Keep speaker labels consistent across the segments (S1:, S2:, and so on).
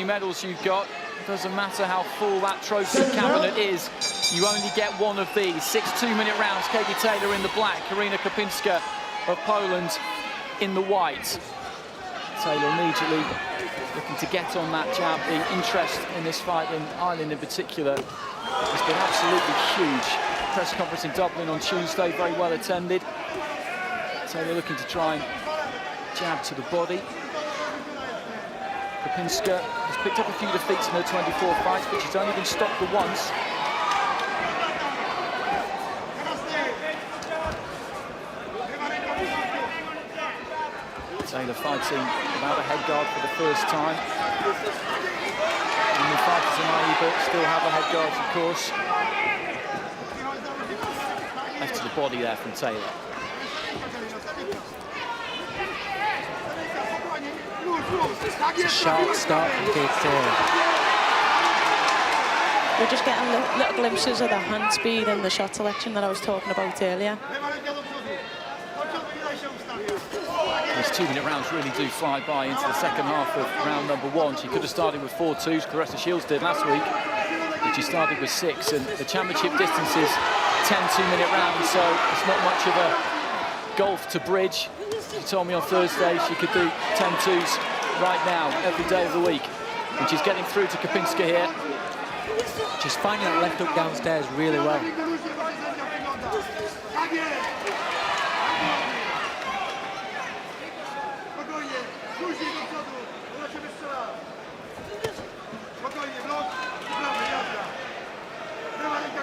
S1: medals you've got, it doesn't matter how full that trophy cabinet is, you only get one of these. 6 2-minute rounds. Katie Taylor in the black, Karina Kopinska of Poland in the white. Taylor immediately looking to get on that jab. The interest in this fight in Ireland in particular has been absolutely huge. Press conference in Dublin on Tuesday, very well attended. Taylor looking to try and jab to the body. Kopinska has picked up a few defeats in her 24 fights, but she's only been stopped the once. Taylor fighting without a head guard for the first time. Only fighters in IE but still have a head guard, of course. Left to the body there from Taylor.
S2: It's a sharp start from Katie Taylor.
S3: We're just getting little glimpses of the hand speed and the shot selection that I was talking about earlier.
S1: These 2-minute rounds really do fly by into the second half of round number 1. She could have started with 4 2s, Claressa Shields did last week, but she started with 6, and the championship distance is 10 2-minute rounds, so it's not much of a gulf to bridge. She told me on Thursday she could do 10 2s right now, every day of the week. And she's getting through to Kopinska here.
S2: She's finding that left hook downstairs really well.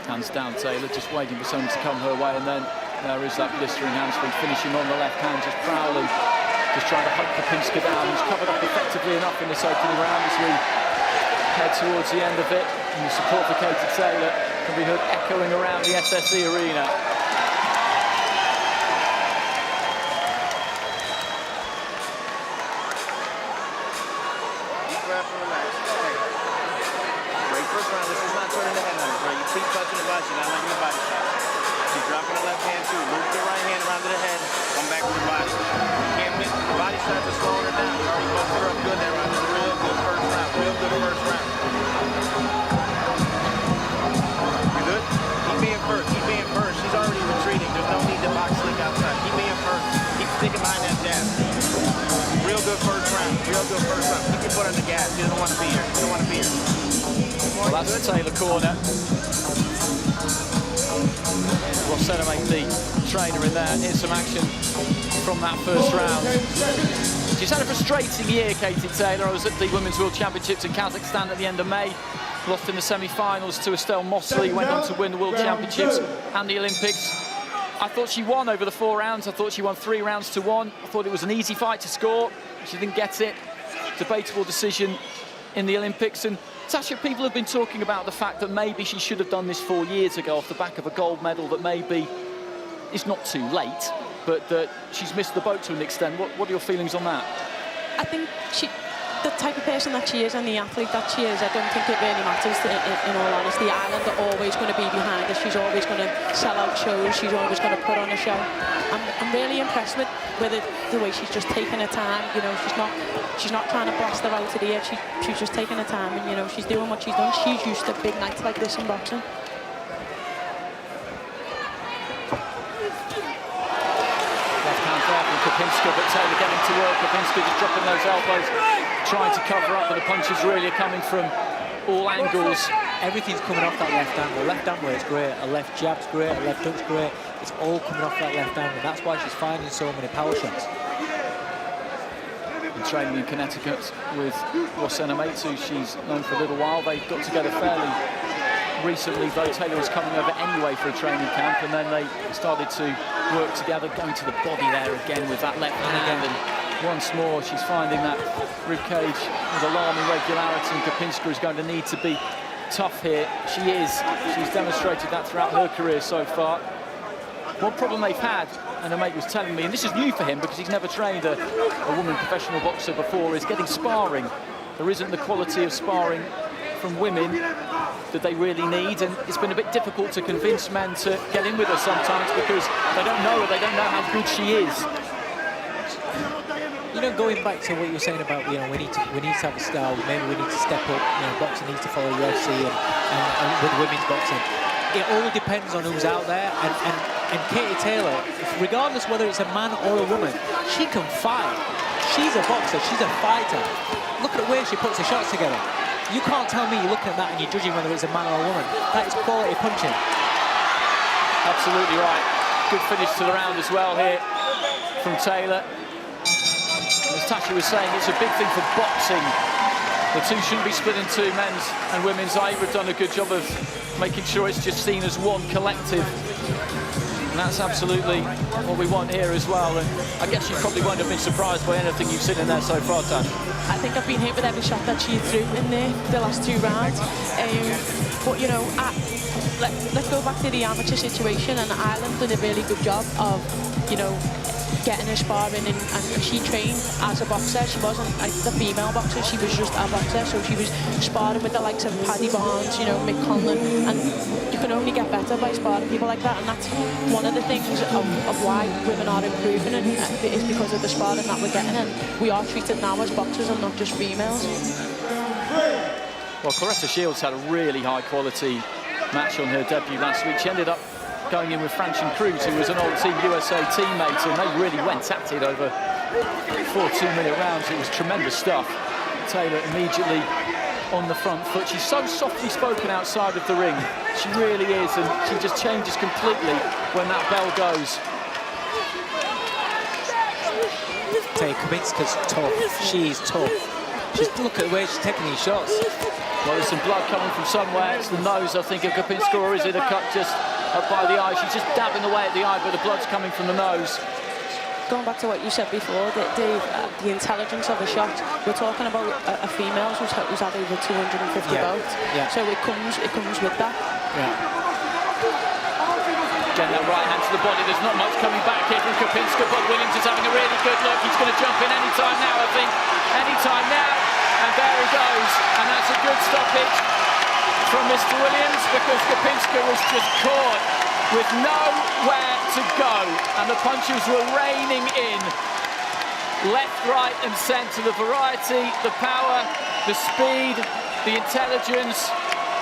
S1: Hands down, Taylor, just waiting for someone to come her way, and then there is that blistering handspring, finishing on the left hand, just prowling, just trying to hunt Kopinska down, who's covered up effectively enough in this opening round as we head towards the end of it. And the support for Katie Taylor can be heard echoing around the SSE Arena.
S4: Keep touching the body, not letting the body shot. She's dropping the left hand too. Move the right hand around to the head. Come back with the body. Can't miss. The body shots are slowing her down. You already busted her up good that round. It's a real good first round. Real good first round. You good? Keep being first. Keep being first. She's already retreating. There's no need to box slick outside. Keep being first. Keep sticking behind that jab. Real good first round. Real good first round. Keep your foot on the gas. She doesn't want to be here. She doesn't want to be here.
S1: Well, that's the Taylor corner. Rossella made the trainer in there. Here's some action from that first round. She's had a frustrating year, Katie Taylor. I was at the Women's World Championships in Kazakhstan at the end of May. Lost in the semi-finals to Estelle Mosley. Went on to win the World Championships and the Olympics. I thought she won over the 4 rounds. I thought she won 3 rounds to 1. I thought it was an easy fight to score. She didn't get it. Debatable decision in the Olympics. And Sasha, people have been talking about the fact that maybe she should have done this 4 years ago off the back of a gold medal, that maybe it's not too late, but that she's missed the boat to an extent. What are your feelings on that?
S3: I think the type of person that she is and the athlete that she is, I don't think it really matters, in all honesty. Ireland are always going to be behind her. She's always going to sell out shows. She's always going to put on a show. I'm really impressed with the way she's just taking her time. You know, she's not trying to blast her out of the air. She's just taking her time, and you know, she's doing what she's done. She's used to big nights like this in boxing.
S1: Kopinska, but Taylor getting to work. Kopinska just dropping those elbows, trying to cover up, but the punches really are coming from all angles.
S2: Everything's coming off that left angle. Left hand work's great, a left jab's great, a left hook's great. It's all coming off that left angle. That's why she's finding so many power shots.
S1: Been training in Connecticut with Rossella Mates, who she's known for a little while. They got together fairly recently, though. Taylor was coming over anyway for a training camp, and then they started to work together, going to the body there again with that left hand, and once more she's finding that rib cage with alarming regularity, and Kopinska is going to need to be tough here. She is. She's demonstrated that throughout her career so far. One problem they've had, and a mate was telling me, and this is new for him because he's never trained a woman professional boxer before, is getting sparring. There isn't the quality of sparring from women that they really need, and it's been a bit difficult to convince men to get in with her sometimes because they don't know her, they don't know how good she is.
S2: You know, going back to what you were saying about, you know, we need to have a style. Maybe we need to step up. You know, boxing needs to follow UFC and with women's boxing. It all depends on who's out there. And Katie Taylor, regardless whether it's a man or a woman, she can fight. She's a boxer. She's a fighter. Look at the way she puts the shots together. You can't tell me you're looking at that and you're judging whether it's a man or a woman. That is quality punching.
S1: Absolutely right. Good finish to the round as well here from Taylor. As Tasha was saying, it's a big thing for boxing. The two shouldn't be split in two, men's and women's. Ivor have done a good job of making sure it's just seen as one collective. And that's absolutely what we want here as well. And I guess you probably won't have been surprised by anything you've seen in there so far, Tash.
S3: I think I've been hit with every shot that she threw in there the last 2 rounds. But, you know, let's go back to the amateur situation. And Ireland did a really good job of, you know, getting her sparring, and she trained as a boxer. She wasn't like the female boxer, she was just a boxer, so she was sparring with the likes of Paddy Barnes, you know, Mick Conlon, and you can only get better by sparring people like that, and that's one of the things of why women are improving, and it is because of the sparring that we're getting, and we are treated now as boxers and not just females.
S1: Well, Claressa Shields had a really high quality match on her debut last week. She ended up going in with Francine Cruz, who was an old Team USA teammate, and they really went at it over 4 2-minute rounds. It was tremendous stuff. Taylor immediately on the front foot. She's so softly spoken outside of the ring. She really is, and she just changes completely when that bell goes.
S2: Kopinska's tough. She's tough. Just look at the way she's taking these shots.
S1: Well, there's some blood coming from somewhere. It's the nose, I think, of Kopinska, or is it a cut just up by the eye? She's just dabbing away at the eye, but the blood's coming from the nose.
S3: Going back to what you said before, Dave, the intelligence of the shot. We're talking about a female who's had over 250 bouts.
S2: Yeah.
S3: So it comes with that.
S2: Yeah.
S1: Getting that right hand to the body. There's not much coming back here from Kopinska, but Williams is having a really good look. He's going to jump in any time now, I think. Any time now. And there he goes. And that's a good stoppage from Mr. Williams, because Kopinska was just caught with nowhere to go. And the punches were raining in. Left, right and centre. The variety, the power, the speed, the intelligence.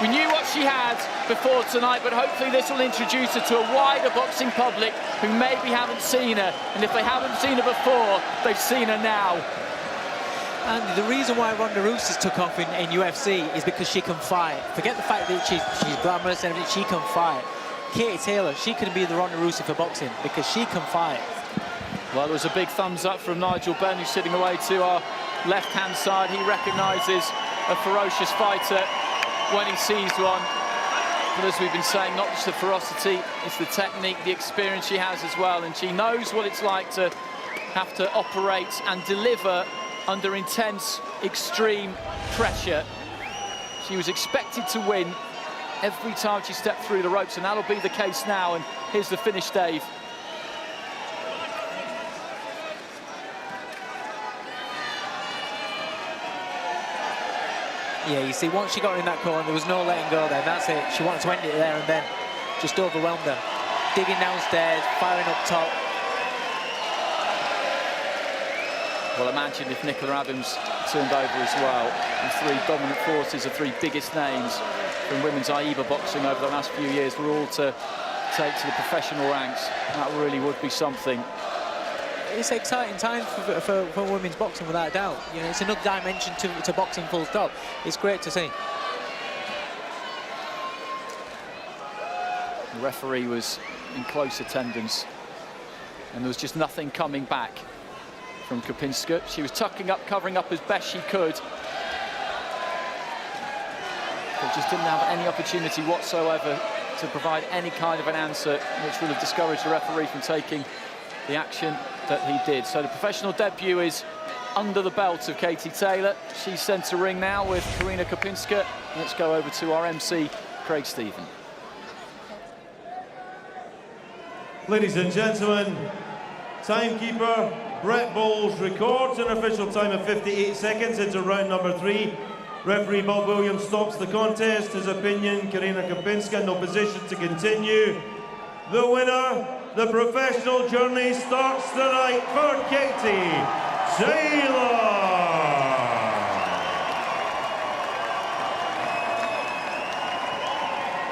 S1: We knew what she had before tonight, but hopefully this will introduce her to a wider boxing public who maybe haven't seen her. And if they haven't seen her before, they've seen her now.
S2: And the reason why Ronda Rousey took off in UFC is because she can fight. Forget the fact that she's glamorous and everything, she can fight. Katie Taylor, she can be the Ronda Rousey for boxing because she can fight.
S1: Well, there was a big thumbs up from Nigel Benn, who's sitting away to our left-hand side. He recognises a ferocious fighter when he sees one. But as we've been saying, not just the ferocity, it's the technique, the experience she has as well. And she knows what it's like to have to operate and deliver under intense, extreme pressure. She was expected to win every time she stepped through the ropes, and that'll be the case now. And here's the finish, Dave.
S2: Yeah, you see, once she got in that corner, there was no letting go there. That's it. She wanted to end it there and then. Just overwhelmed her. Digging downstairs, firing up top.
S1: Well, imagine if Nicola Adams turned over as well. The 3 dominant forces, the 3 biggest names from women's AIBA boxing over the last few years were all to take to the professional ranks. That really would be something.
S2: It's exciting times for women's boxing, without a doubt. You know, it's another dimension to boxing, full stop. It's great to see.
S1: The referee was in close attendance, and there was just nothing coming back from Kopinska. She was tucking up, covering up as best she could, but just didn't have any opportunity whatsoever to provide any kind of an answer, which would have discouraged the referee from taking the action that he did. So the professional debut is under the belt of Katie Taylor. She's sent to ring now with Karina Kopinska. Let's go over to our MC, Craig Stephen.
S5: Ladies and gentlemen, timekeeper Brett Bowles records an official time of 58 seconds into round number 3. Referee Bob Williams stops the contest. His opinion, Karina Kopinska no position to continue. The winner, the professional journey starts tonight for Katie Taylor.